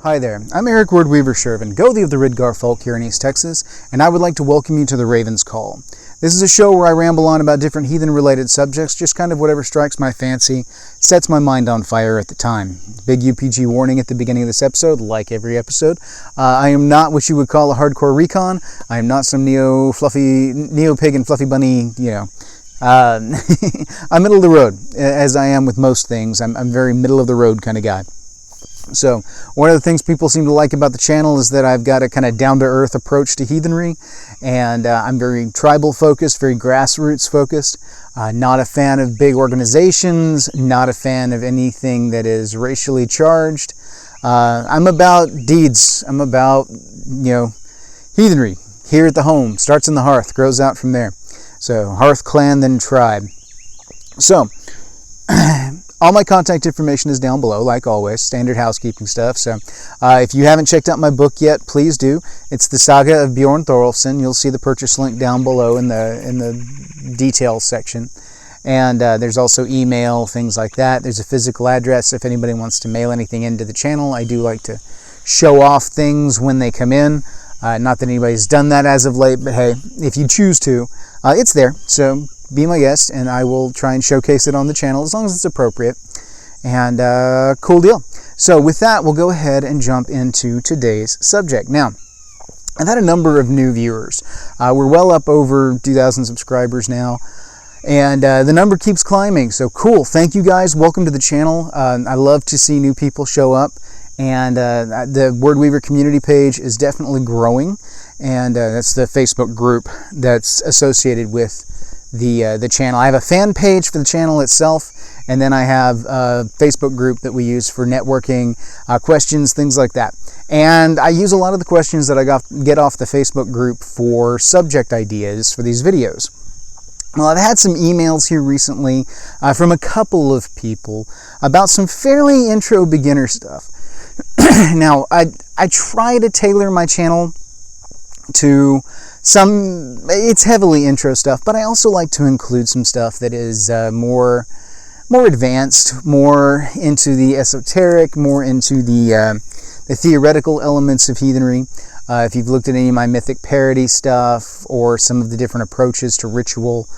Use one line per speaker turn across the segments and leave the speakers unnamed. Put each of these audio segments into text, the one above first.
Hi there, I'm Eric Wordweaver Sjerven, Gothi of the Ridgar folk here in East Texas, and I would like to welcome you to the Raven's Call. This is a show where I ramble on about different heathen-related subjects, just kind of whatever strikes my fancy, sets my mind on fire at the time. Big UPG warning at the beginning of this episode, like every episode. I am not what you would call a hardcore recon. I am not some neo-pig and fluffy bunny, I'm middle of the road, as I am with most things. I'm very middle of the road kind of guy. So one of the things people seem to like about the channel is that I've got a kind of down-to-earth approach to heathenry, and I'm very tribal focused, very grassroots focused. Not a fan of big organizations, not a fan of anything that is racially charged. I'm about deeds. I'm about, heathenry. Here at the home, starts in the hearth, grows out from there. So hearth, clan, then tribe. So all my contact information is down below, like always, standard housekeeping stuff. So if you haven't checked out my book yet, please do. It's the Saga of Bjorn Thorolfson. You'll see the purchase link down below in the details section. And there's also email, things like that. There's a physical address if anybody wants to mail anything into the channel. I do like to show off things when they come in. Not that anybody's done that as of late, but hey, if you choose to, it's there. So be my guest, and I will try and showcase it on the channel as long as it's appropriate. And cool deal. So with that, we'll go ahead and jump into today's subject. Now, I've had a number of new viewers. We're well up over 2,000 subscribers now, and the number keeps climbing. So cool. Thank you guys. Welcome to the channel. I love to see new people show up, and the Wordweaver community page is definitely growing, and that's the Facebook group that's associated with the channel. I have a fan page for the channel itself, and then I have a Facebook group that we use for networking, questions, things like that. And I use a lot of the questions that I get off the Facebook group for subject ideas for these videos. Well, I've had some emails here recently from a couple of people about some fairly intro beginner stuff. Now, I try to tailor my channel to it's heavily intro stuff, but I also like to include some stuff that is more advanced, more into the esoteric, more into the theoretical elements of heathenry. If you've looked at any of my mythic parody stuff or some of the different approaches to ritual,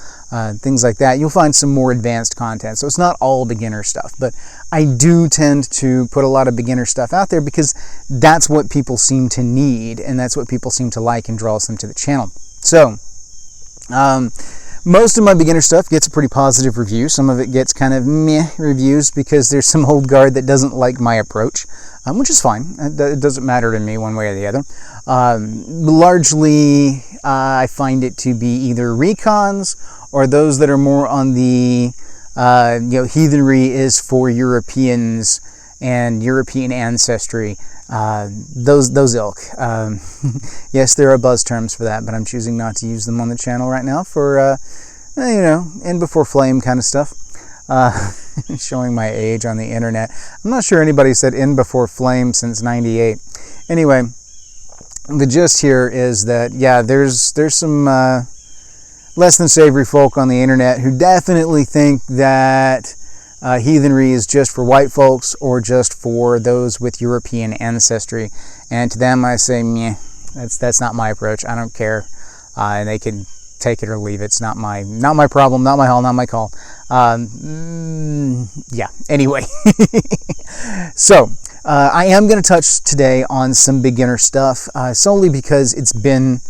things like that, you'll find some more advanced content. So it's not all beginner stuff, but I do tend to put a lot of beginner stuff out there because that's what people seem to need, and that's what people seem to like and draws them to the channel. So most of my beginner stuff gets a pretty positive review. Some of it gets kind of meh reviews because there's some old guard that doesn't like my approach, which is fine. It doesn't matter to me one way or the other. Largely, I find it to be either recons or those that are more on the, heathenry is for Europeans and European ancestry. Those ilk. Yes, there are buzz terms for that, but I'm choosing not to use them on the channel right now for, in before flame kind of stuff. Showing my age on the internet. I'm not sure anybody said in before flame since '98. Anyway, the gist here is that, yeah, there's some less than savory folk on the internet who definitely think that heathenry is just for white folks or just for those with European ancestry, and to them I say, meh, that's not my approach. I don't care, and they can take it or leave it. It's not my problem, not my hall, not my call. Yeah. Anyway, so I am going to touch today on some beginner stuff, solely because it's been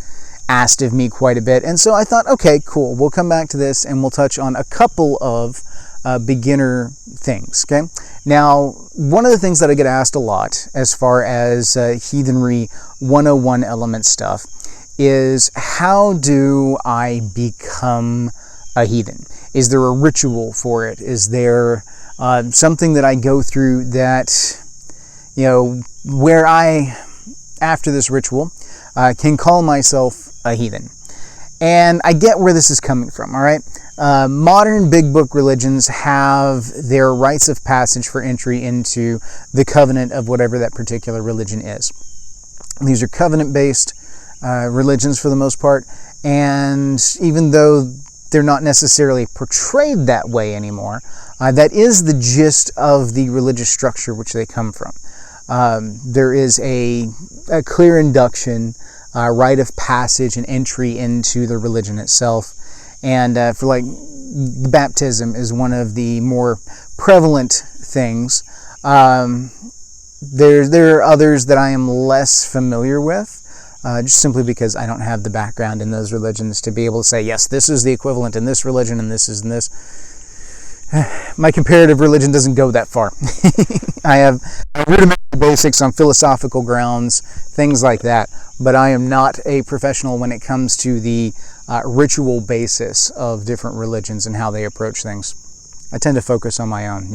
asked of me quite a bit, and so I thought, okay, cool. We'll come back to this and we'll touch on a couple of beginner things. Okay. Now, one of the things that I get asked a lot as far as heathenry 101 element stuff is, how do I become a heathen? Is there a ritual for it? Is there something that I go through that, where I, after this ritual, can call myself a heathen? And I get where this is coming from, all right? Modern big book religions have their rites of passage for entry into the covenant of whatever that particular religion is. These are covenant-based religions for the most part, and even though they're not necessarily portrayed that way anymore, that is the gist of the religious structure which they come from. There is a clear induction, rite of passage, and entry into the religion itself. And for like baptism is one of the more prevalent things. There are others that I am less familiar with, just simply because I don't have the background in those religions to be able to say, yes, this is the equivalent in this religion and this is in this. My comparative religion doesn't go that far. I have rudimentary basics on philosophical grounds, things like that, but I am not a professional when it comes to the ritual basis of different religions and how they approach things. I tend to focus on my own,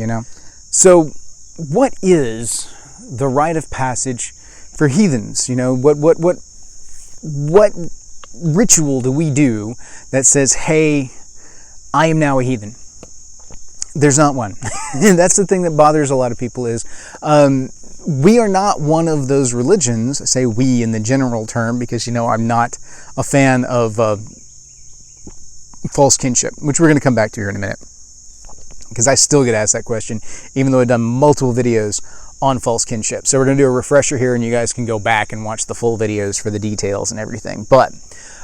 So, what is the rite of passage for heathens? What ritual do we do that says, hey, I am now a heathen? There's not one. That's the thing that bothers a lot of people is we are not one of those religions, say we in the general term, because, I'm not a fan of false kinship, which we're going to come back to here in a minute, because I still get asked that question, even though I've done multiple videos on false kinship. So we're going to do a refresher here, and you guys can go back and watch the full videos for the details and everything. But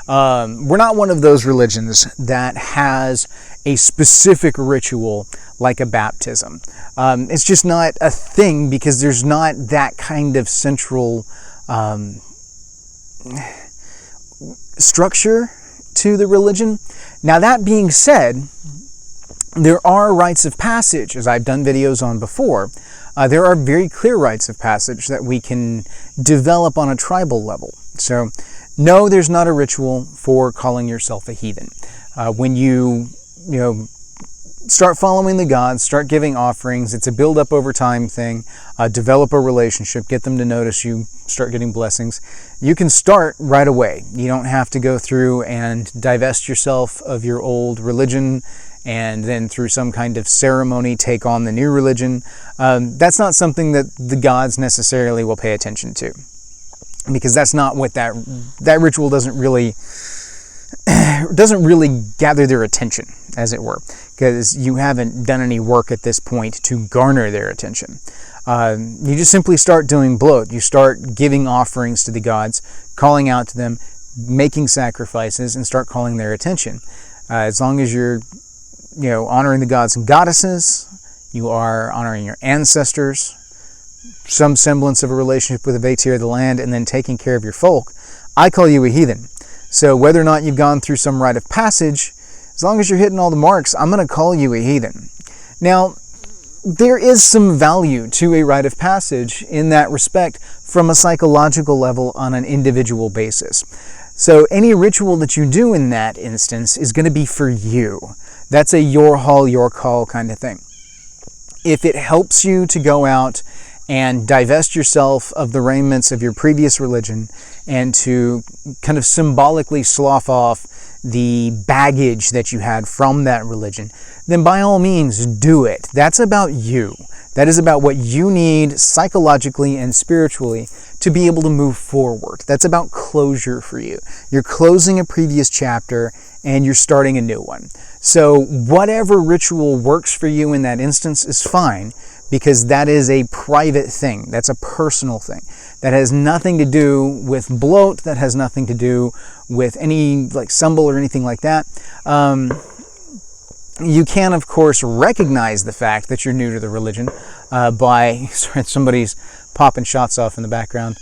we're not one of those religions that has a specific ritual like a baptism. It's just not a thing because there's not that kind of central structure to the religion. Now, that being said, there are rites of passage, as I've done videos on before. There are very clear rites of passage that we can develop on a tribal level. So, no, there's not a ritual for calling yourself a heathen. When you start following the gods, start giving offerings, it's a build up over time thing. Develop a relationship, get them to notice you, start getting blessings. You can start right away. You don't have to go through and divest yourself of your old religion and then through some kind of ceremony take on the new religion. That's not something that the gods necessarily will pay attention to, because that's not what that ritual doesn't really gather their attention, as it were, because you haven't done any work at this point to garner their attention. You just simply start doing bloat. You start giving offerings to the gods, calling out to them, making sacrifices, and start calling their attention. As long as you're honoring the gods and goddesses, you are honoring your ancestors, some semblance of a relationship with the Vatir of the land, and then taking care of your folk, I call you a heathen. So whether or not you've gone through some rite of passage, as long as you're hitting all the marks, I'm going to call you a heathen. Now, there is some value to a rite of passage in that respect from a psychological level on an individual basis. So any ritual that you do in that instance is going to be for you. That's a your hall, your call kind of thing. If it helps you to go out and divest yourself of the raiments of your previous religion and to kind of symbolically slough off the baggage that you had from that religion, then by all means do it. That's about you. That is about what you need psychologically and spiritually to be able to move forward. That's about closure for you. You're closing a previous chapter and you're starting a new one. So whatever ritual works for you in that instance is fine, because that is a private thing. That's a personal thing. That has nothing to do with bloat. That has nothing to do with any symbol or anything like that. You can, of course, recognize the fact that you're new to the religion by, sorry, somebody's popping shots off in the background.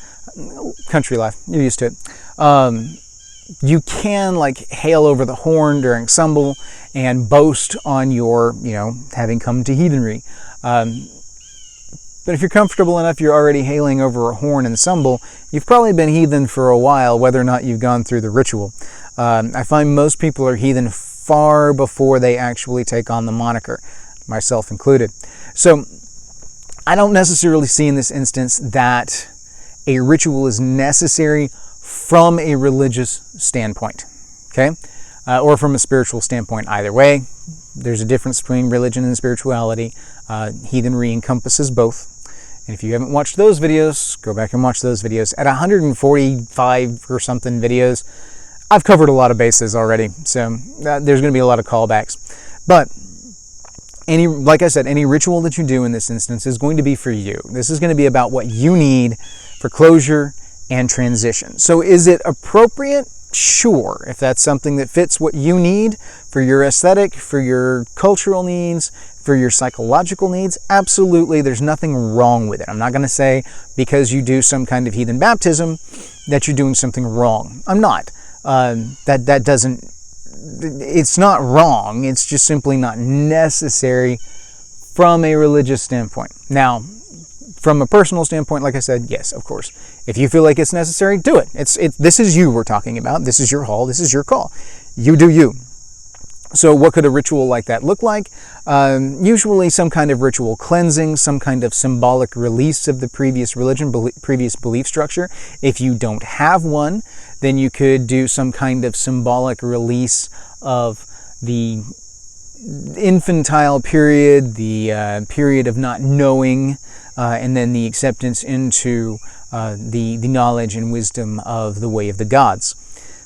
Country life, you're used to it. You can hail over the horn during Symbol and boast on your, having come to heathenry. But if you're comfortable enough, you're already hailing over a horn and Symbol, you've probably been heathen for a while, whether or not you've gone through the ritual. I find most people are heathen far before they actually take on the moniker, myself included. So I don't necessarily see in this instance that a ritual is necessary from a religious standpoint, okay? Or from a spiritual standpoint, either way. There's a difference between religion and spirituality. Heathenry encompasses both. And if you haven't watched those videos, go back and watch those videos. At 145 or something videos, I've covered a lot of bases already. So there's going to be a lot of callbacks. But like I said, any ritual that you do in this instance is going to be for you. This is going to be about what you need for closure and transition. So is it appropriate? Sure. If that's something that fits what you need for your aesthetic, for your cultural needs, for your psychological needs, absolutely, there's nothing wrong with it. I'm not going to say because you do some kind of heathen baptism that you're doing something wrong. I'm not. That doesn't, it's not wrong. It's just simply not necessary from a religious standpoint. Now, from a personal standpoint, like I said, yes, of course. If you feel like it's necessary, do it. This is you we're talking about. This is your hall. This is your call. You do you. So what could a ritual like that look like? Usually some kind of ritual cleansing, some kind of symbolic release of the previous religion, previous belief structure. If you don't have one, then you could do some kind of symbolic release of the infantile period, the period of not knowing, and then the acceptance into the knowledge and wisdom of the way of the gods.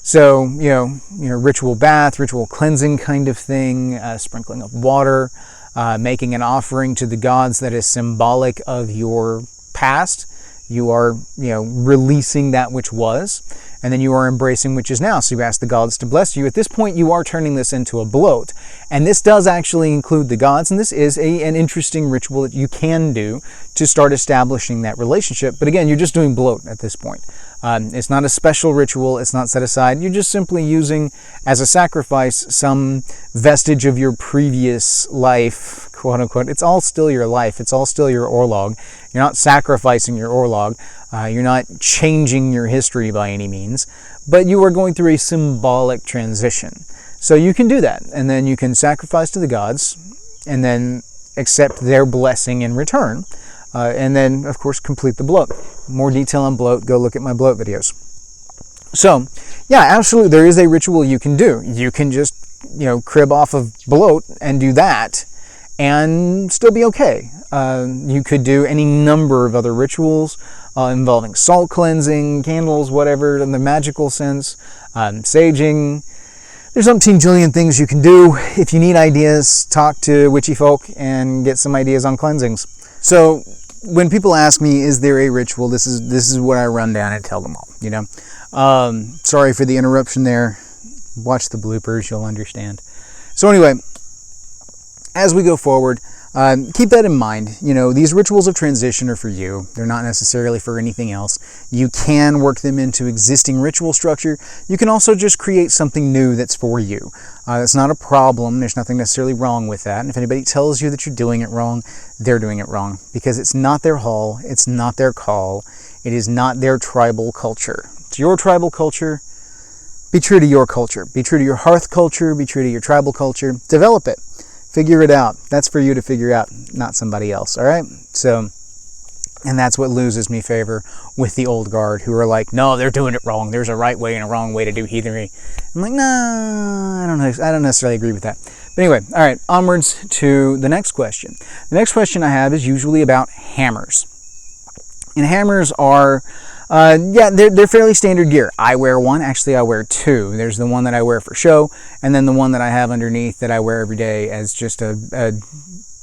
So, ritual bath, ritual cleansing kind of thing, sprinkling of water, making an offering to the gods that is symbolic of your past. You are, releasing that which was, and then you are embracing which is now. So you ask the gods to bless you. At this point, you are turning this into a bloat. And this does actually include the gods, and this is an interesting ritual that you can do to start establishing that relationship. But again, you're just doing bloat at this point. It's not a special ritual. It's not set aside. You're just simply using as a sacrifice some vestige of your previous life, quote unquote. It's all still your life. It's all still your orlog. You're not sacrificing your orlog. You're not changing your history by any means, but you are going through a symbolic transition. So you can do that, and then you can sacrifice to the gods, and then accept their blessing in return. And then, of course, complete the bloat. More detail on bloat, go look at my bloat videos. So, yeah, absolutely, there is a ritual you can do. You can just, crib off of bloat and do that, and still be okay. You could do any number of other rituals involving salt cleansing, candles, whatever, in the magical sense, saging. There's umpteen jillion things you can do. If you need ideas, talk to witchy folk and get some ideas on cleansings. So, when people ask me, is there a ritual, this is what I run down and tell them all, Sorry for the interruption there. Watch the bloopers, you'll understand. So anyway, as we go forward, keep that in mind. These rituals of transition are for you. They're not necessarily for anything else. You can work them into existing ritual structure. You can also just create something new that's for you. That's not a problem. There's nothing necessarily wrong with that. And if anybody tells you that you're doing it wrong, they're doing it wrong. Because it's not their hall. It's not their call. It is not their tribal culture. It's your tribal culture. Be true to your culture. Be true to your hearth culture. Be true to your tribal culture. Develop it. Figure it out. That's for you to figure out, not somebody else, all right? So, and that's what loses me favor with the old guard, who are like, no, they're doing it wrong. There's a right way and a wrong way to do heathenry. I'm like, no, I don't necessarily agree with that. But anyway, all right, onwards to the next question. The next question I have is usually about hammers. And hammers are, they're fairly standard gear. I wear one. Actually, I wear two. There's the one that I wear for show, and then the one that I have underneath that I wear every day as just a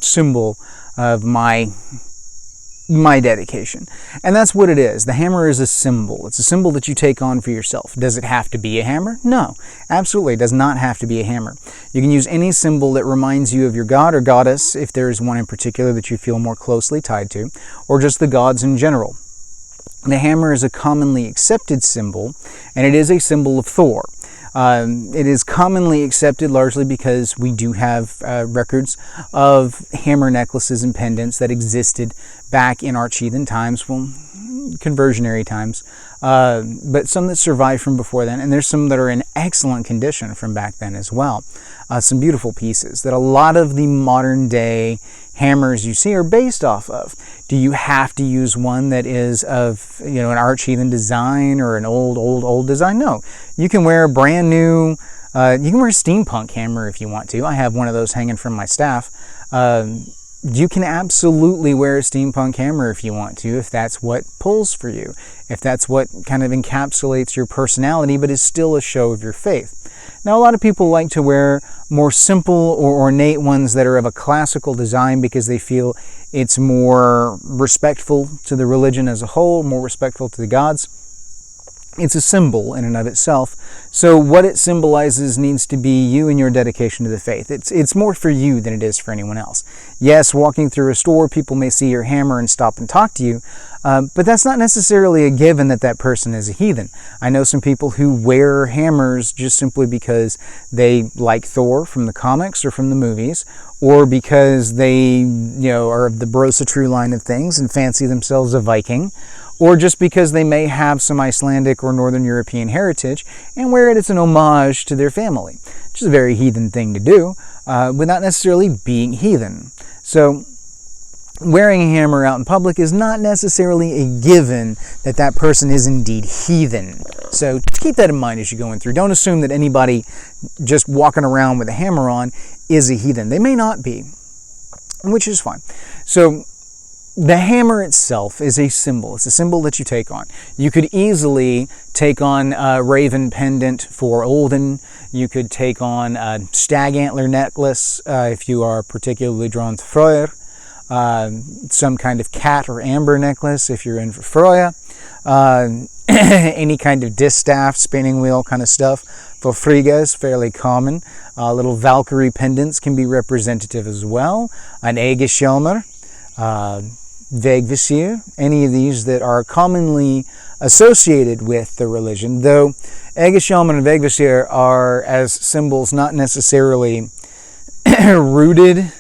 symbol of my dedication. And that's what it is. The hammer is a symbol. It's a symbol that you take on for yourself. Does it have to be a hammer? No, absolutely. It does not have to be a hammer. You can use any symbol that reminds you of your god or goddess, if there is one in particular that you feel more closely tied to, or just the gods in general. The hammer is a commonly accepted symbol, and it is a symbol of Thor. It is commonly accepted largely because we do have records of hammer necklaces and pendants that existed back in Heathen times, well, conversionary times, but some that survived from before then, and there's some that are in excellent condition from back then as well. Some beautiful pieces that a lot of the modern day hammers you see are based off of. Do you have to use one that is of an Heathen design or an old design? No. You can wear a brand new, you can wear a steampunk hammer if you want to. I have one of those hanging from my staff. you can absolutely wear a steampunk hammer if you want to, if that's what pulls for you, if that's what kind of encapsulates your personality, but is still a show of your faith. Now, a lot of people like to wear more simple or ornate ones that are of a classical design because they feel it's more respectful to the religion as a whole, more respectful to the gods. It's a symbol in and of itself. So what it symbolizes needs to be you and your dedication to the faith. It's more for you than it is for anyone else. Yes, walking through a store, people may see your hammer and stop and talk to you, but that's not necessarily a given that that person is a heathen. I know some people who wear hammers just simply because they like Thor from the comics or from the movies, or because they, are of the Brosa True line of things and fancy themselves a Viking, or just because they may have some Icelandic or Northern European heritage and wear it as an homage to their family, which is a very heathen thing to do, without necessarily being heathen. So wearing a hammer out in public is not necessarily a given that that person is indeed heathen. So keep that in mind as you're going through. Don't assume that anybody just walking around with a hammer on is a heathen. They may not be, which is fine. So the hammer itself is a symbol. It's a symbol that you take on. You could easily take on a raven pendant for Olden. You could take on a stag antler necklace if you are particularly drawn to Freyr. Some kind of cat or amber necklace if you're in for Freya. Any kind of distaff, spinning wheel kind of stuff for Frigga is fairly common. Little Valkyrie pendants can be representative as well. An Egeshjelmer. Vegvisir, any of these that are commonly associated with the religion, though Egeshjelmer and Vegvisir are as symbols not necessarily rooted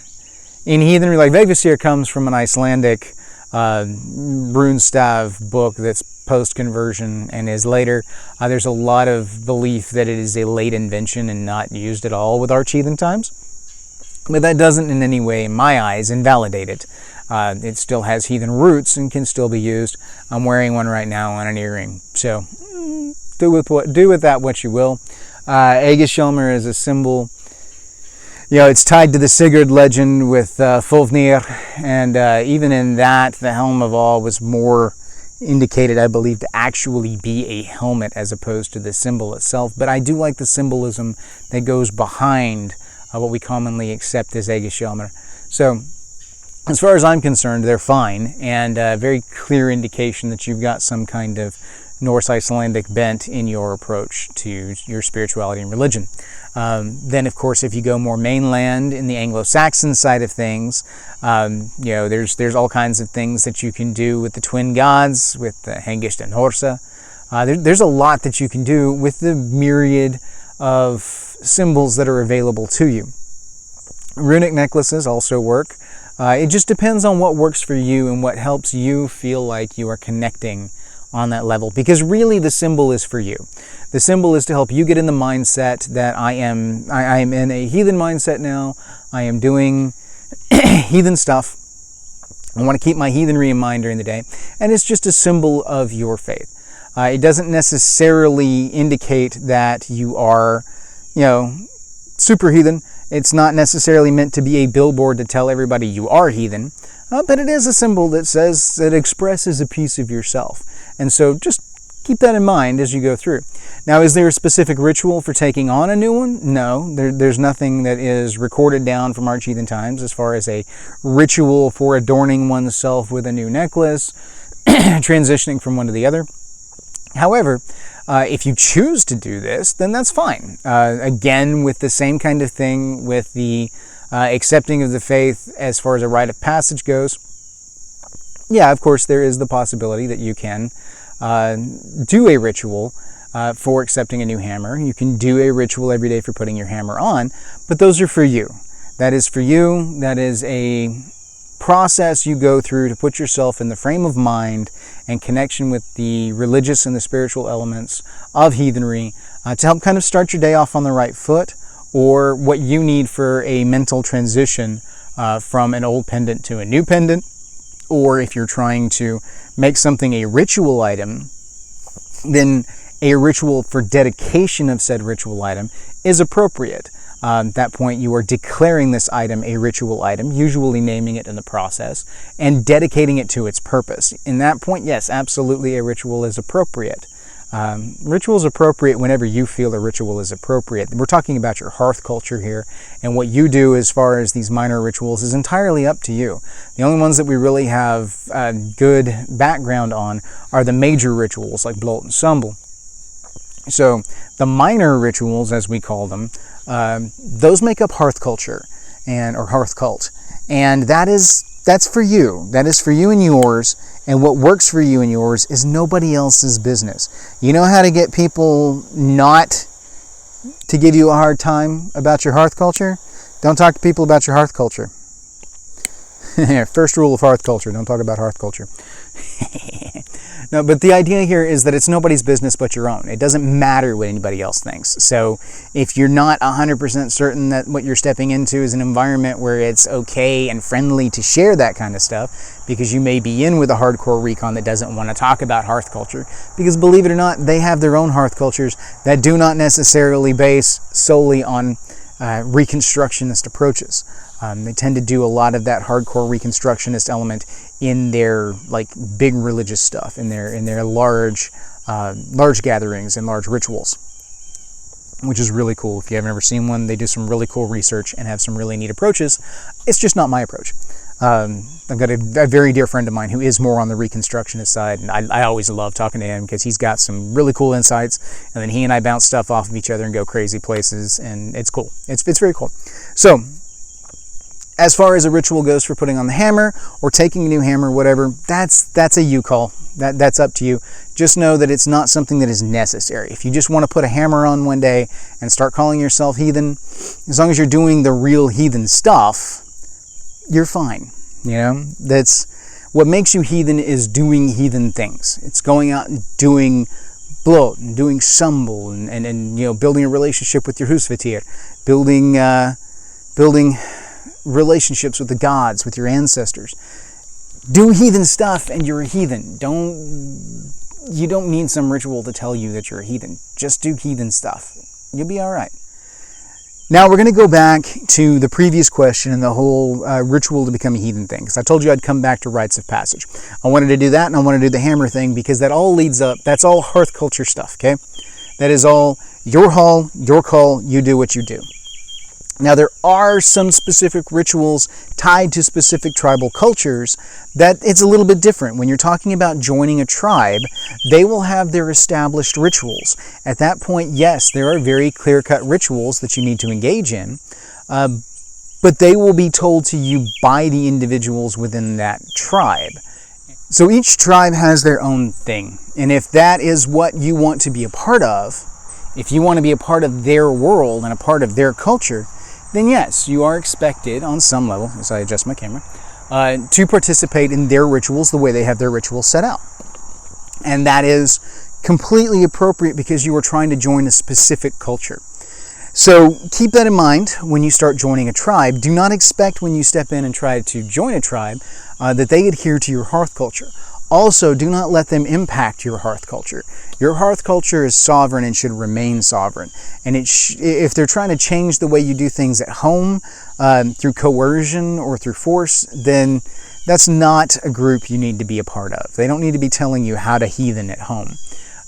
in heathenry. Like Vegvisir comes from an Icelandic runestav book that's post-conversion and is later. There's a lot of belief that it is a late invention and not used at all with Arch-Heathen times. But that doesn't in any way, in my eyes, invalidate it. It still has heathen roots and can still be used. I'm wearing one right now on an earring. So do with that what you will. Egeshjelmer is a symbol. It's tied to the Sigurd legend with Fulfnir, and even in that, the Helm of All was more indicated, I believe, to actually be a helmet as opposed to the symbol itself. But I do like the symbolism that goes behind what we commonly accept as Egeshjelmer. So, as far as I'm concerned, they're fine, and a very clear indication that you've got some kind of Norse-Icelandic bent in your approach to your spirituality and religion. Then, of course, if you go more mainland in the Anglo-Saxon side of things, there's all kinds of things that you can do with the twin gods, with the Hengist and Horsa. There's a lot that you can do with the myriad of symbols that are available to you. Runic necklaces also work. It just depends on what works for you and what helps you feel like you are connecting on that level, because really the symbol is for you. The symbol is to help you get in the mindset that I am in a heathen mindset now. I am doing heathen stuff. I want to keep my heathenry in mind during the day, and it's just a symbol of your faith. It doesn't necessarily indicate that you are, super heathen. It's not necessarily meant to be a billboard to tell everybody you are heathen, but it is a symbol that says, that expresses a piece of yourself. And so just keep that in mind as you go through. Now, is there a specific ritual for taking on a new one? No, there's nothing that is recorded down from Arch-Heathen times as far as a ritual for adorning oneself with a new necklace, transitioning from one to the other. However, if you choose to do this, then that's fine. Again, with the same kind of thing with the accepting of the faith as far as a rite of passage goes. Yeah, of course, there is the possibility that you can do a ritual for accepting a new hammer. You can do a ritual every day for putting your hammer on, but those are for you. That is for you. That is a process you go through to put yourself in the frame of mind and connection with the religious and the spiritual elements of heathenry to help kind of start your day off on the right foot, or what you need for a mental transition from an old pendant to a new pendant, or if you're trying to make something a ritual item, then a ritual for dedication of said ritual item is appropriate. At that point, you are declaring this item a ritual item, usually naming it in the process, and dedicating it to its purpose. In that point, yes, absolutely a ritual is appropriate. Ritual is appropriate whenever you feel a ritual is appropriate. We're talking about your hearth culture here, and what you do as far as these minor rituals is entirely up to you. The only ones that we really have good background on are the major rituals like Blot and Symbol. So the minor rituals, as we call them, those make up hearth culture or hearth cult, and that's for you. That is for you and yours. And what works for you and yours is nobody else's business. You know how to get people not to give you a hard time about your hearth culture? Don't talk to people about your hearth culture. First rule of hearth culture, don't talk about hearth culture. No, but the idea here is that it's nobody's business but your own. It doesn't matter what anybody else thinks. So if you're not 100% certain that what you're stepping into is an environment where it's okay and friendly to share that kind of stuff, because you may be in with a hardcore recon that doesn't want to talk about hearth culture, because believe it or not, they have their own hearth cultures that do not necessarily base solely on Reconstructionist approaches. They tend to do a lot of that hardcore Reconstructionist element in their big religious stuff, in their large gatherings and large rituals, which is really cool. If you haven't ever seen one, they do some really cool research and have some really neat approaches. It's just not my approach. I've got a very dear friend of mine who is more on the Reconstructionist side, and I always love talking to him because he's got some really cool insights, and then he and I bounce stuff off of each other and go crazy places, and it's cool. It's very cool. So, as far as a ritual goes for putting on the hammer or taking a new hammer, whatever, that's a you call. That's up to you. Just know that it's not something that is necessary. If you just want to put a hammer on one day and start calling yourself heathen, as long as you're doing the real heathen stuff, you're fine. You know, that's what makes you heathen, is doing heathen things. It's going out and doing blot and doing symbol and you know, building a relationship with your husvatir, building relationships with the gods, with your ancestors. Do heathen stuff and you're a heathen. You don't need some ritual to tell you that you're a heathen. Just do heathen stuff. You'll be all right. Now we're going to go back to the previous question and the whole ritual to become a heathen thing, because I told you I'd come back to rites of passage. I wanted to do that, and I want to do the hammer thing, because that all leads up, that's all hearth culture stuff, okay? That is all your hall, your call, you do what you do. Now, there are some specific rituals tied to specific tribal cultures that it's a little bit different. When you're talking about joining a tribe, they will have their established rituals. At that point, yes, there are very clear-cut rituals that you need to engage in, but they will be told to you by the individuals within that tribe. So each tribe has their own thing, and if that is what you want to be a part of, if you want to be a part of their world and a part of their culture, then yes, you are expected on some level, as I adjust my camera, to participate in their rituals the way they have their rituals set out. And that is completely appropriate because you are trying to join a specific culture. So keep that in mind when you start joining a tribe. Do not expect when you step in and try to join a tribe that they adhere to your hearth culture. Also, do not let them impact your hearth culture. Your hearth culture is sovereign and should remain sovereign. And if they're trying to change the way you do things at home through coercion or through force, then that's not a group you need to be a part of. They don't need to be telling you how to heathen at home.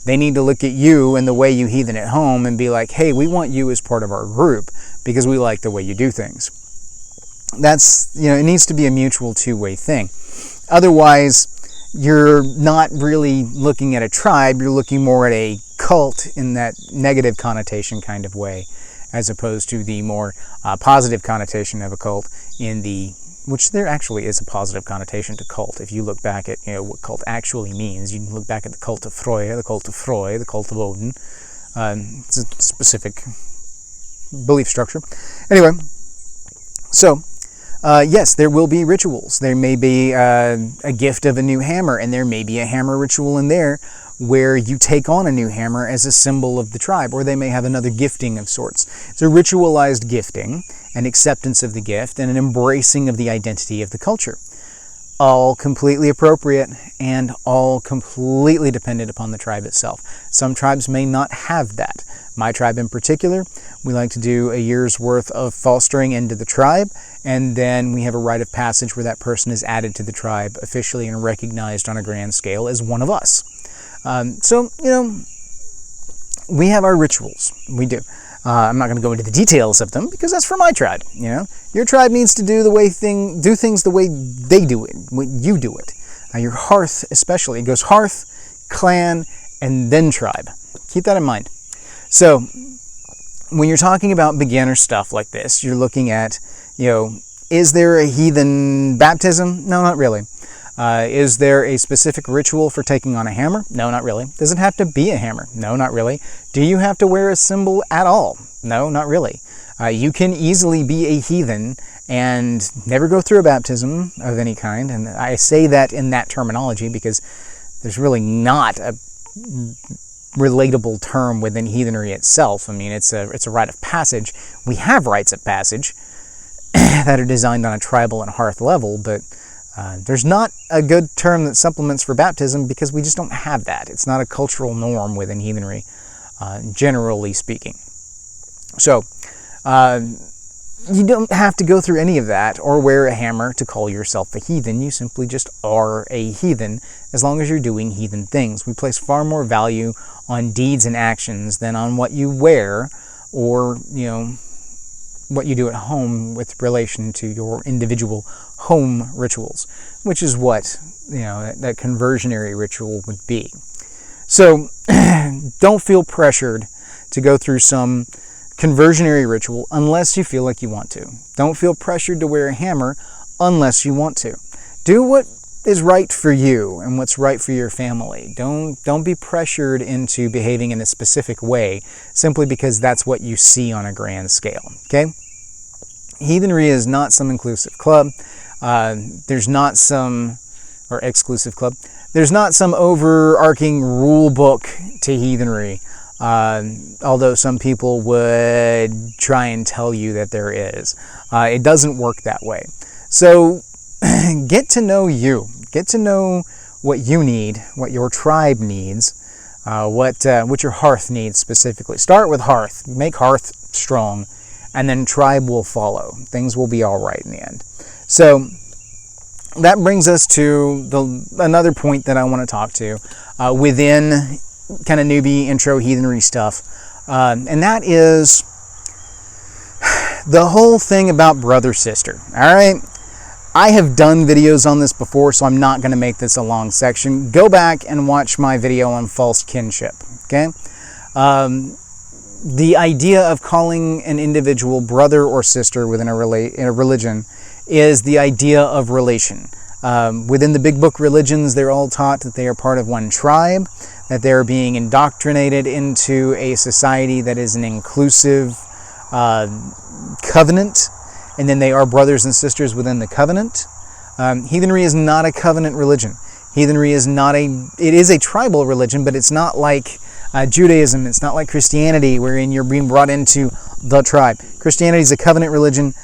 They need to look at you and the way you heathen at home and be like, hey, we want you as part of our group because we like the way you do things. That's, it needs to be a mutual two-way thing. Otherwise, you're not really looking at a tribe, you're looking more at a cult in that negative connotation kind of way, as opposed to the more positive connotation of a cult which there actually is a positive connotation to cult. If you look back at what cult actually means, you can look back at the cult of Freya, the cult of Freud, the cult of Odin. It's a specific belief structure. Anyway, so yes, there will be rituals. There may be a gift of a new hammer, and there may be a hammer ritual in there where you take on a new hammer as a symbol of the tribe, or they may have another gifting of sorts. It's a ritualized gifting, an acceptance of the gift, and an embracing of the identity of the culture. all completely appropriate and all completely dependent upon the tribe itself. Some tribes may not have that. My tribe in particular, we like to do a year's worth of fostering into the tribe, and then we have a rite of passage where that person is added to the tribe officially and recognized on a grand scale as one of us. So, we have our rituals. We do. I'm not going to go into the details of them because that's for my tribe. Your tribe needs to do things the way they do it, when you do it. Your hearth, especially, it goes hearth, clan, and then tribe. Keep that in mind. So, when you're talking about beginner stuff like this, you're looking at, is there a heathen baptism? No, not really. Is there a specific ritual for taking on a hammer? No, not really. Does it have to be a hammer? No, not really. Do you have to wear a symbol at all? No, not really. You can easily be a heathen and never go through a baptism of any kind. And I say that in that terminology because there's really not a relatable term within heathenry itself. I mean, it's a rite of passage. We have rites of passage that are designed on a tribal and hearth level, but there's not a good term that supplements for baptism because we just don't have that. It's not a cultural norm within heathenry, generally speaking. So, you don't have to go through any of that or wear a hammer to call yourself a heathen. You simply just are a heathen as long as you're doing heathen things. We place far more value on deeds and actions than on what you wear or, what you do at home with relation to your individual home rituals, which is what, that conversionary ritual would be. So don't feel pressured to go through some conversionary ritual unless you feel like you want to. Don't feel pressured to wear a hammer unless you want to. Do what is right for you and what's right for your family. Don't be pressured into behaving in a specific way simply because that's what you see on a grand scale. Okay? Heathenry is not some inclusive club. There's not some, or exclusive club. There's not some overarching rule book to heathenry. Although some people would try and tell you that there is. It doesn't work that way. So get to know you. Get to know what you need, what your tribe needs, what your hearth needs specifically. Start with hearth. Make hearth strong, and then tribe will follow. Things will be all right in the end. So that brings us to another point that I want to talk to within kind of newbie intro heathenry stuff, and that is the whole thing about brother-sister. All right, I have done videos on this before, so I'm not going to make this a long section. Go back and watch my video on false kinship. Okay, the idea of calling an individual brother or sister within a religion is the idea of relation. Within the big book religions, they're all taught that they are part of one tribe, that they're being indoctrinated into a society that is an inclusive covenant, and then they are brothers and sisters within the covenant. Heathenry is not a covenant religion. Heathenry is it is a tribal religion, but it's not like Judaism. It's not like Christianity, wherein you're being brought into the tribe. Christianity is a covenant religion.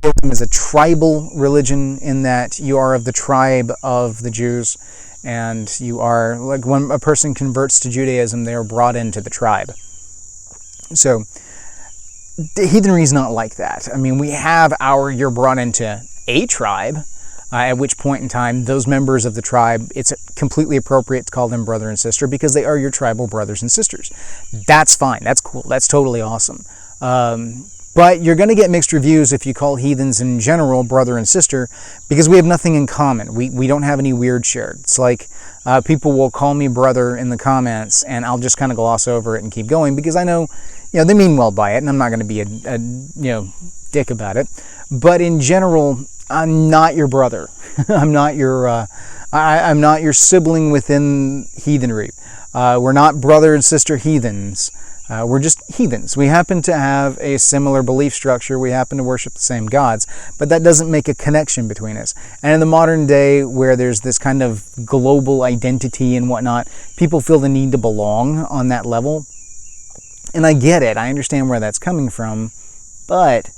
Judaism is a tribal religion in that you are of the tribe of the Jews, and you are, like when a person converts to Judaism, they are brought into the tribe. So heathenry is not like that. I mean, we have you're brought into a tribe, at which point in time, those members of the tribe, it's completely appropriate to call them brother and sister because they are your tribal brothers and sisters. That's fine. That's cool. That's totally awesome. But you're going to get mixed reviews if you call heathens in general brother and sister because we have nothing in common. We don't have any weird shared. It's like people will call me brother in the comments and I'll just kind of gloss over it and keep going because I know, they mean well by it and I'm not going to be a dick about it. But in general, I'm not your brother. I'm not your I'm not your sibling within heathenry. We're not brother and sister heathens. We're just heathens. We happen to have a similar belief structure. We happen to worship the same gods, but that doesn't make a connection between us. And in the modern day where there's this kind of global identity and whatnot, people feel the need to belong on that level. And I get it. I understand where that's coming from, but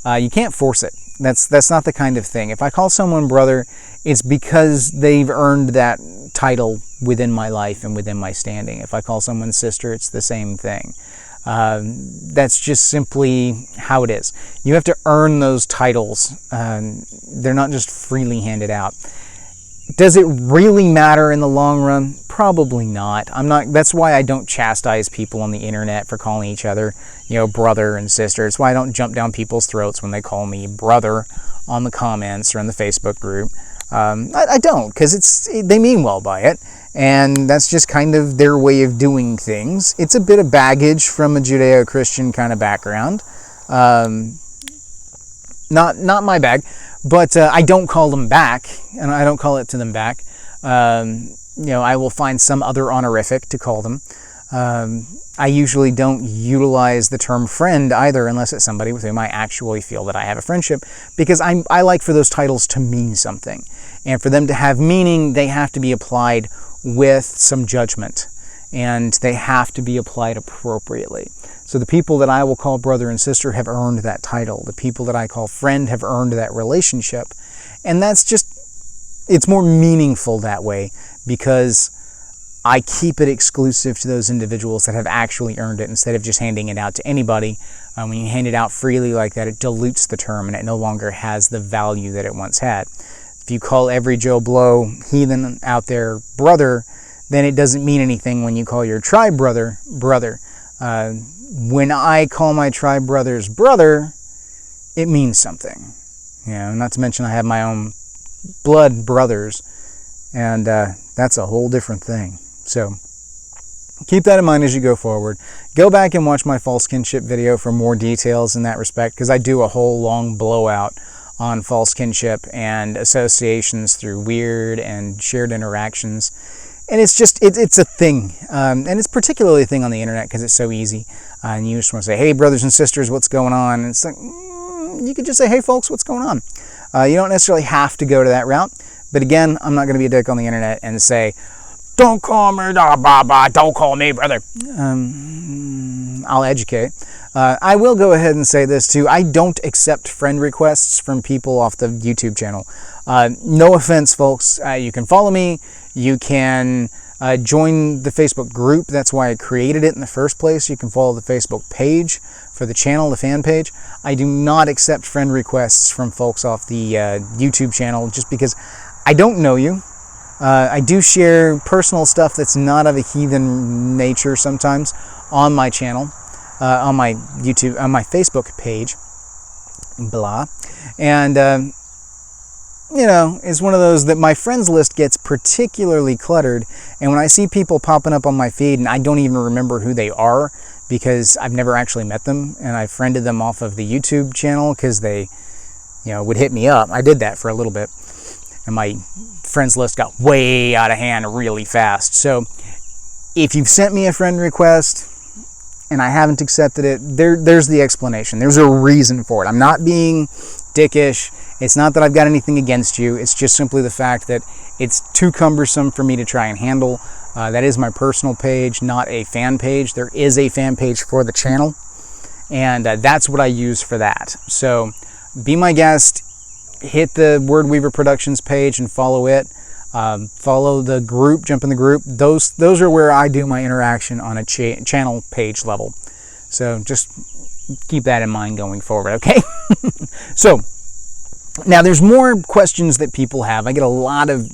you can't force it. That's not the kind of thing. If I call someone brother, it's because they've earned that title within my life and within my standing. If I call someone sister, it's the same thing. That's just simply how it is. You have to earn those titles. They're not just freely handed out. Does it really matter in the long run? Probably not. That's why I don't chastise people on the internet for calling each other, brother and sister. It's why I don't jump down people's throats when they call me brother on the comments or in the Facebook group. I don't, because they mean well by it, and that's just kind of their way of doing things. It's a bit of baggage from a Judeo-Christian kind of background. Not my bag. But I don't call them back, and I don't call it to them back. I will find some other honorific to call them. I usually don't utilize the term friend either, unless it's somebody with whom I actually feel that I have a friendship, because I like for those titles to mean something. And for them to have meaning, they have to be applied with some judgment, and they have to be applied appropriately. So the people that I will call brother and sister have earned that title. The people that I call friend have earned that relationship. And it's more meaningful that way, because I keep it exclusive to those individuals that have actually earned it, instead of just handing it out to anybody. When you hand it out freely like that, it dilutes the term, and it no longer has the value that it once had. If you call every Joe Blow heathen out there brother, then it doesn't mean anything when you call your tribe brother. When I call my tribe brothers brother, it means something. Not to mention I have my own blood brothers, and that's a whole different thing. So keep that in mind as you go forward. Go back and watch my false kinship video for more details in that respect, because I do a whole long blowout on false kinship and associations through weird and shared interactions. And it's a thing, and it's particularly a thing on the internet because it's so easy. And you just want to say, hey, brothers and sisters, what's going on? And it's like, you could just say, hey, folks, what's going on? You don't necessarily have to go to that route. But again, I'm not going to be a dick on the internet and say, don't call me, don't call me brother. I'll educate. I will go ahead and say this too. I don't accept friend requests from people off the YouTube channel. No offense, folks. You can follow me. You can join the Facebook group. That's why I created it in the first place. You can follow the Facebook page for the channel, the fan page. I do not accept friend requests from folks off the YouTube channel, just because I don't know you. I do share personal stuff that's not of a heathen nature sometimes on my channel, on my YouTube, on my Facebook page, blah. And, it's one of those that my friends list gets particularly cluttered. And when I see people popping up on my feed and I don't even remember who they are because I've never actually met them, and I friended them off of the YouTube channel because they, would hit me up. I did that for a little bit, and my friends list got way out of hand really fast. So if you've sent me a friend request and I haven't accepted it, there's the explanation. There's a reason for it. I'm not being dickish. It's not that I've got anything against you. It's just simply the fact that it's too cumbersome for me to try and handle. That is my personal page, not a fan page. There is a fan page for the channel, and that's what I use for that. So be my guest. Hit the Word Weaver Productions page and follow it. Follow the group, jump in the group. Those are where I do my interaction on a channel page level. So just keep that in mind going forward, okay? So now there's more questions that people have. I get a lot of,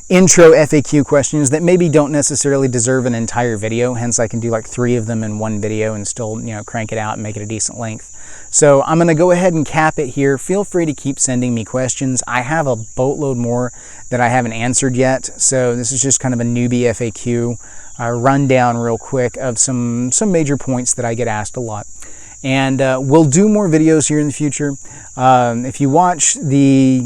intro FAQ questions that maybe don't necessarily deserve an entire video. Hence, I can do like 3 of them in one video and still, crank it out and make it a decent length. So I'm going to go ahead and cap it here. Feel free to keep sending me questions. I have a boatload more that I haven't answered yet. So this is just kind of a newbie FAQ rundown real quick of some major points that I get asked a lot. And we'll do more videos here in the future. If you watch the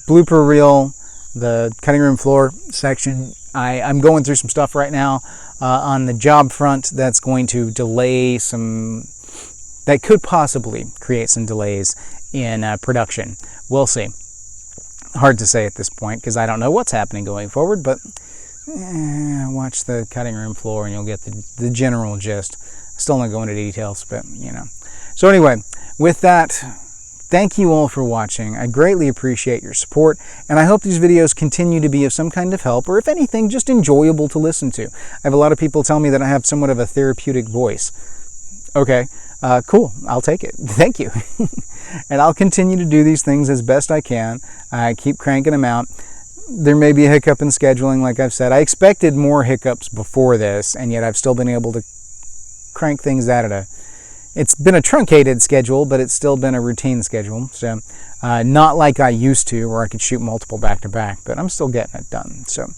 blooper reel, the cutting room floor section, I'm going through some stuff right now on the job front that's going to delay that could possibly create some delays in production. We'll see. Hard to say at this point because I don't know what's happening going forward, but watch the cutting room floor and you'll get the general gist. Still not going into details, but So anyway, with that, Thank you all for watching. I greatly appreciate your support, and I hope these videos continue to be of some kind of help, or if anything, just enjoyable to listen to. I have a lot of people tell me that I have somewhat of a therapeutic voice. Okay, cool. I'll take it. Thank you. And I'll continue to do these things as best I can. I keep cranking them out. There may be a hiccup in scheduling, like I've said. I expected more hiccups before this, and yet I've still been able to crank things out at it's been a truncated schedule, but it's still been a routine schedule. So not like I used to, where I could shoot multiple back to back, but I'm still getting it done. So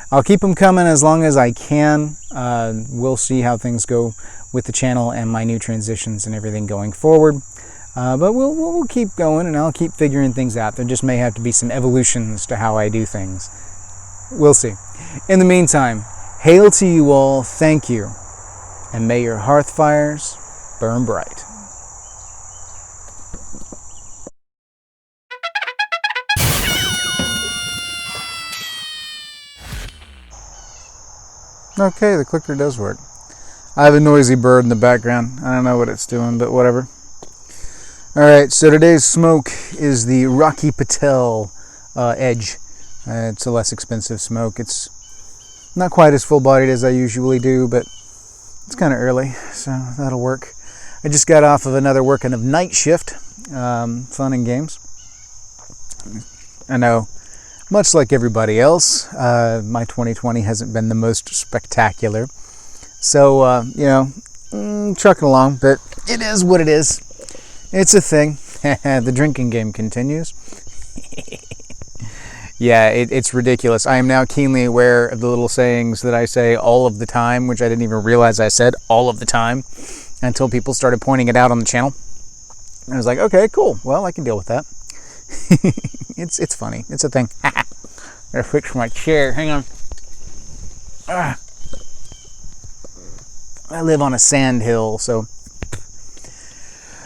I'll keep them coming as long as I can. We'll see how things go with the channel and my new transitions and everything going forward. But we'll keep going, and I'll keep figuring things out. There just may have to be some evolutions to how I do things. We'll see. In the meantime, hail to you all, thank you, and may your hearth fires burn bright. Okay, the clicker does work. I have a noisy bird in the background. I don't know what it's doing, but whatever. Alright, so today's smoke is the Rocky Patel Edge. It's a less expensive smoke. It's not quite as full-bodied as I usually do, but it's kind of early, so that'll work. I just got off of another working of night shift, fun and games. I know, much like everybody else, my 2020 hasn't been the most spectacular. So, trucking along, but it is what it is. It's a thing. The drinking game continues. Yeah, it's ridiculous. I am now keenly aware of the little sayings that I say all of the time, which I didn't even realize I said all of the time until people started pointing it out on the channel. And I was like, okay, cool. Well, I can deal with that. It's funny. It's a thing. Gotta fix my chair. Hang on. I live on a sand hill, so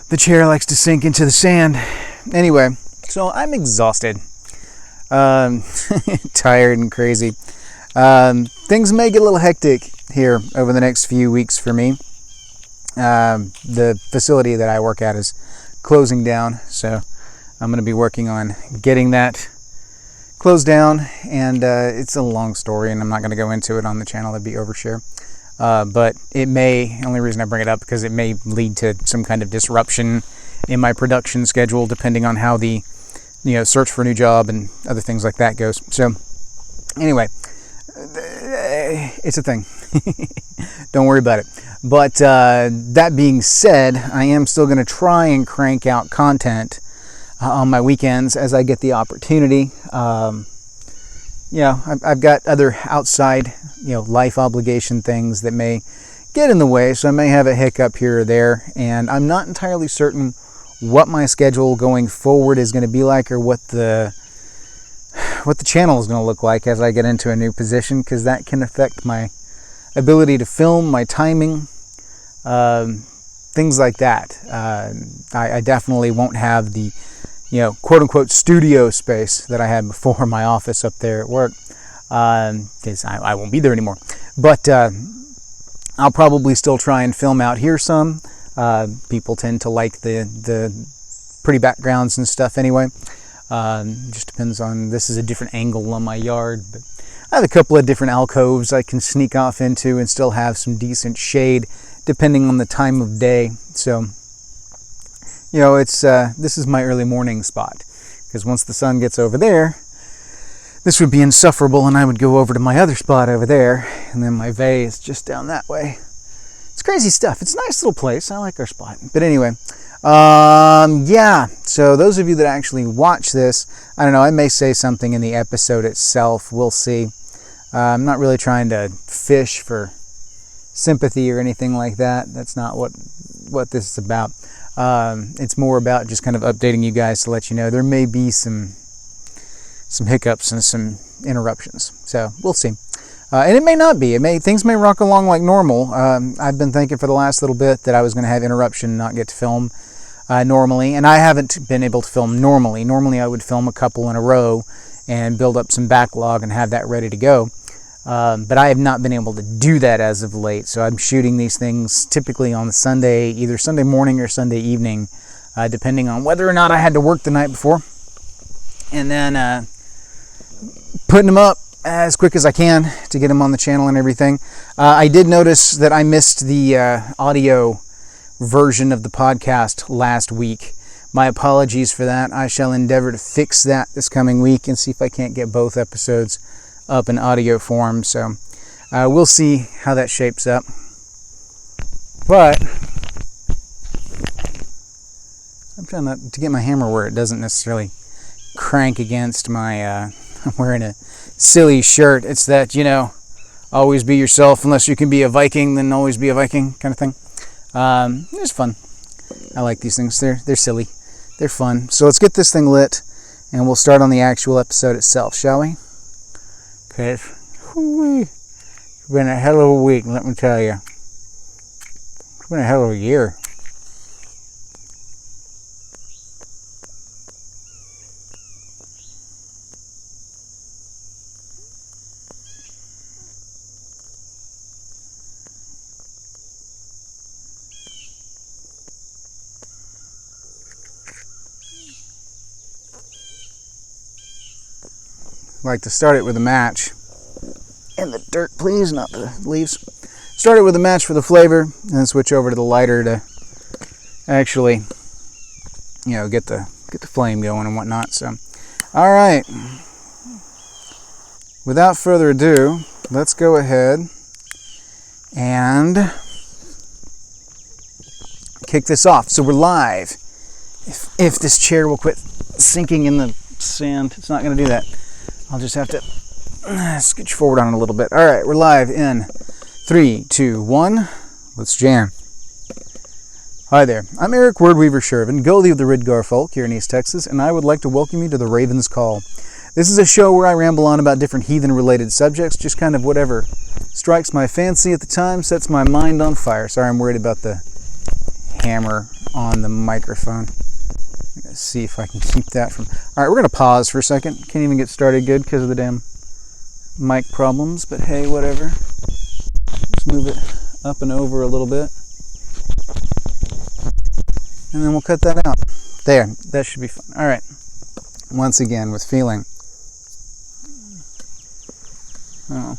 the chair likes to sink into the sand. Anyway, so I'm exhausted. Tired and crazy. Things may get a little hectic here over the next few weeks for me. The facility that I work at is closing down, so I'm going to be working on getting that closed down, and it's a long story, and I'm not going to go into it on the channel. That'd be overshare. But it may, only reason I bring it up, because it may lead to some kind of disruption in my production schedule, depending on how the search for a new job and other things like that goes. So anyway, it's a thing. Don't worry about it. But that being said, I am still going to try and crank out content on my weekends as I get the opportunity. I've got other outside, life obligation things that may get in the way, so I may have a hiccup here or there, and I'm not entirely certain what my schedule going forward is going to be like, or what the channel is going to look like as I get into a new position, because that can affect my ability to film, my timing, things like that. I definitely won't have the quote-unquote studio space that I had before, my office up there at work, because I won't be there anymore. But I'll probably still try and film out here some. People tend to like the pretty backgrounds and stuff anyway. Just depends on, this is a different angle on my yard, but I have a couple of different alcoves I can sneak off into and still have some decent shade depending on the time of day. So it's this is my early morning spot, because once the sun gets over there, this would be insufferable, and I would go over to my other spot over there, and then my vey is just down that way. It's crazy stuff. It's a nice little place. I like our spot. But anyway, so those of you that actually watch this, I don't know, I may say something in the episode itself. We'll see. I'm not really trying to fish for sympathy or anything like that. That's not what this is about. It's more about just kind of updating you guys to let you know there may be some hiccups and some interruptions. So we'll see. And it may not be. Things may rock along like normal. I've been thinking for the last little bit that I was going to have interruption and not get to film normally, and I haven't been able to film normally. Normally I would film a couple in a row and build up some backlog and have that ready to go. But I have not been able to do that as of late, so I'm shooting these things typically on Sunday, either Sunday morning or Sunday evening, depending on whether or not I had to work the night before. And then putting them up as quick as I can to get them on the channel and everything. I did notice that I missed the audio version of the podcast last week. My apologies for that. I shall endeavor to fix that this coming week and see if I can't get both episodes up in audio form. So we'll see how that shapes up. But I'm trying not to get my hammer where it doesn't necessarily crank against my... I'm wearing a silly shirt. It's that, always be yourself. Unless you can be a Viking, then always be a Viking kind of thing. It's fun. I like these things. They're silly. They're fun. So let's get this thing lit, and we'll start on the actual episode itself, shall we? Okay. It's been a hell of a week, let me tell you. It's been a hell of a year. Like to start it with a match. And the dirt, please, not the leaves. Start it with a match for the flavor, and then switch over to the lighter to actually, get the flame going and whatnot. So, all right. Without further ado, let's go ahead and kick this off. So we're live. If this chair will quit sinking in the sand, it's not going to do that. I'll just have to scooch forward on it a little bit. All right, we're live in 3, 2, 1. Let's jam. Hi there. I'm Eric Wordweaver Sjerven, Goalie of the Ridgar folk here in East Texas, and I would like to welcome you to the Raven's Call. This is a show where I ramble on about different heathen-related subjects, just kind of whatever strikes my fancy at the time, sets my mind on fire. Sorry, I'm worried about the hammer on the microphone. Let's see if I can keep that from... All right, we're going to pause for a second. Can't even get started good because of the damn mic problems, but hey, whatever. Just move it up and over a little bit. And then we'll cut that out. There, that should be fun. All right. Once again, with feeling. Oh.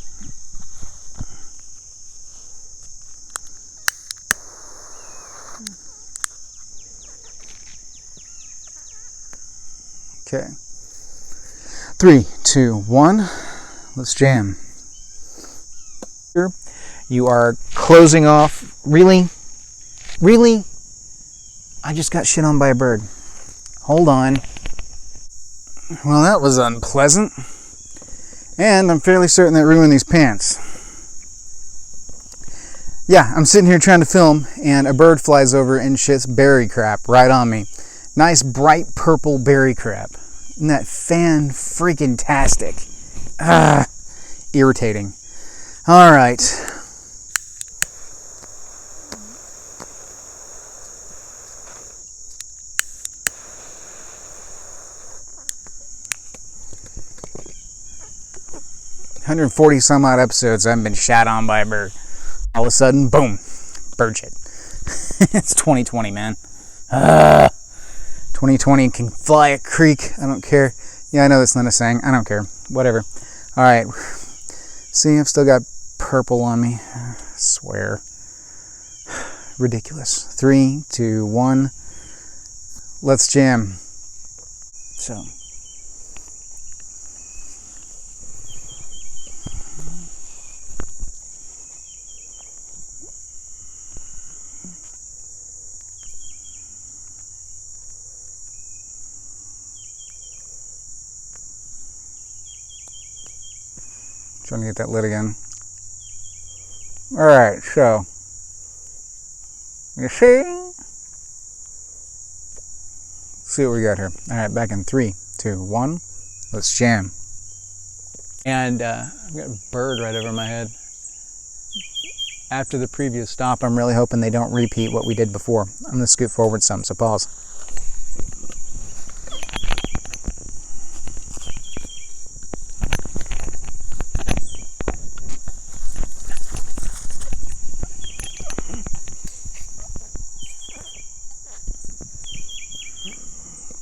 Okay. 3, 2, 1. Let's jam. You are closing off. Really? Really? I just got shit on by a bird. Hold on. Well, that was unpleasant. And I'm fairly certain that ruined these pants. Yeah, I'm sitting here trying to film, and a bird flies over and shits berry crap right on me. Nice bright purple berry crap. Isn't that fan-freaking-tastic? Irritating. All right. $140 some odd episodes, I haven't been shot on by a bird. All of a sudden, boom, bird shit. It's 2020, man. 2020 can fly a creek. I don't care. Yeah, I know that's not a saying. I don't care. Whatever. All right. See, I've still got purple on me. I swear. Ridiculous. 3, 2, 1. Let's jam. So. Trying to get that lit again. Alright, so you see? Let's see what we got here. Alright, back in 3, 2, 1. Let's jam. And I've got a bird right over my head. After the previous stop, I'm really hoping they don't repeat what we did before. I'm going to scoot forward some, so pause.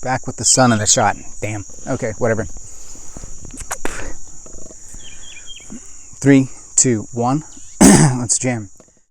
back with the sun in the shot. Damn. Okay, whatever. 3, 2, 1. Let's jam.